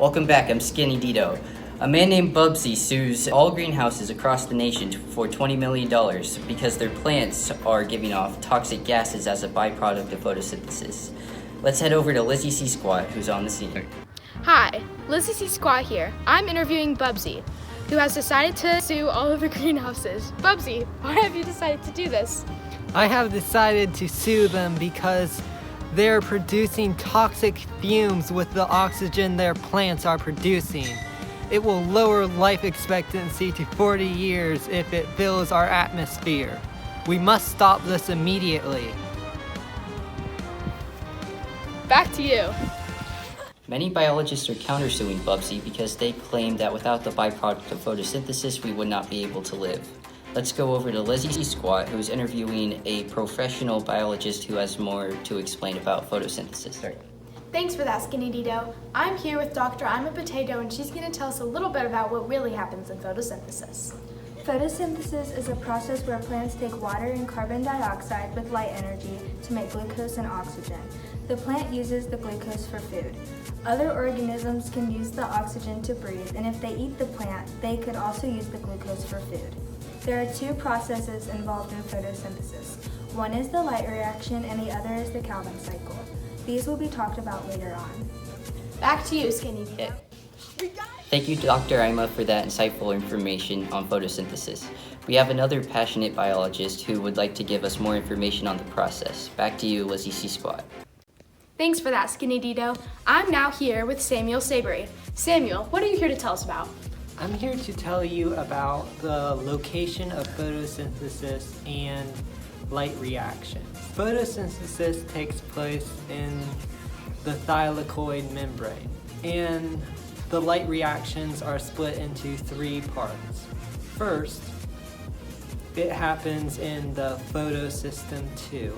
Welcome back, I'm Skinny Dito. A man named Bubsy sues all greenhouses across the nation for $20 million because their plants are giving off toxic gases as a byproduct of photosynthesis. Let's head over to Lizzie C. Squat, who's on the scene. Hi, Lizzie C. Squat here. I'm interviewing Bubsy, who has decided to sue all of the greenhouses. Bubsy, why have you decided to do this? I have decided to sue them because they're producing toxic fumes with the oxygen their plants are producing. It will lower life expectancy to 40 years if it fills our atmosphere. We must stop this immediately. Back to you. Many biologists are countersuing Bubsy because they claim that without the byproduct of photosynthesis, we would not be able to live. Let's go over to Lizzie C. Squat, who's interviewing a professional biologist who has more to explain about photosynthesis. Thanks for that, Skinny Dito. I'm here with Dr. I'm a Potato, and she's going to tell us a little bit about what really happens in photosynthesis. Photosynthesis is a process where plants take water and carbon dioxide with light energy to make glucose and oxygen. The plant uses the glucose for food. Other organisms can use the oxygen to breathe, and if they eat the plant, they could also use the glucose for food. There are two processes involved in photosynthesis. One is the light reaction and the other is the Calvin cycle. These will be talked about later on. Back to you, Skinny Dito. Thank you, Dr. Ima, for that insightful information on photosynthesis. We have another passionate biologist who would like to give us more information on the process. Back to you, Lizzie C. Squat. Thanks for that, Skinny Dito. I'm now here with Samuel Sabry. Samuel, what are you here to tell us about? I'm here to tell you about the location of photosynthesis and light reactions. Photosynthesis takes place in the thylakoid membrane, and the light reactions are split into three parts. First, it happens in the photosystem 2,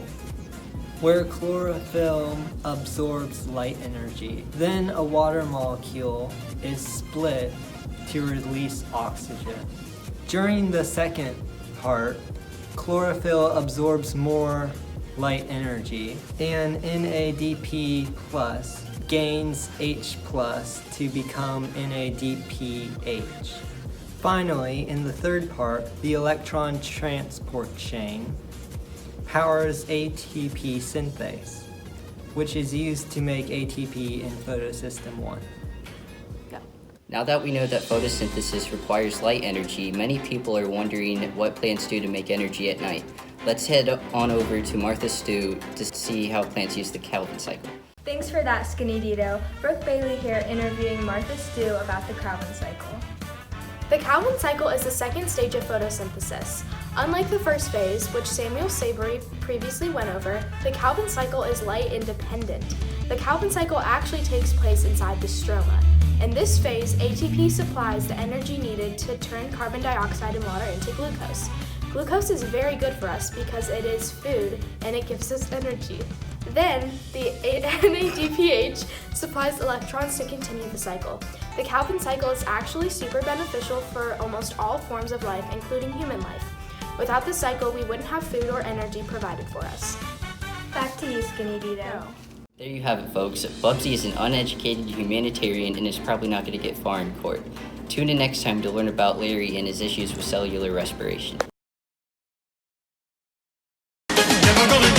where chlorophyll absorbs light energy. Then a water molecule is split to release oxygen. During the second part, chlorophyll absorbs more light energy, and NADP plus gains H plus to become NADPH. Finally, in the third part, the electron transport chain powers ATP synthase, which is used to make ATP in photosystem 1. Now that we know that photosynthesis requires light energy, many people are wondering what plants do to make energy at night. Let's head on over to Martha Stew to see how plants use the Calvin cycle. Thanks for that, Skinny Dito. Brooke Bailey here interviewing Martha Stew about the Calvin cycle. The Calvin cycle is the second stage of photosynthesis. Unlike the first phase, which Samuel Sabry previously went over, the Calvin cycle is light independent. The Calvin cycle actually takes place inside the stroma. In this phase, ATP supplies the energy needed to turn carbon dioxide and water into glucose. Glucose is very good for us because it is food and it gives us energy. Then, the NADPH supplies electrons to continue the cycle. The Calvin cycle is actually super beneficial for almost all forms of life, including human life. Without the cycle, we wouldn't have food or energy provided for us. Back to you, Skinny Dito. There you have it, folks. Bubsy is an uneducated humanitarian and is probably not going to get far in court. Tune in next time to learn about Larry and his issues with cellular respiration. Never gonna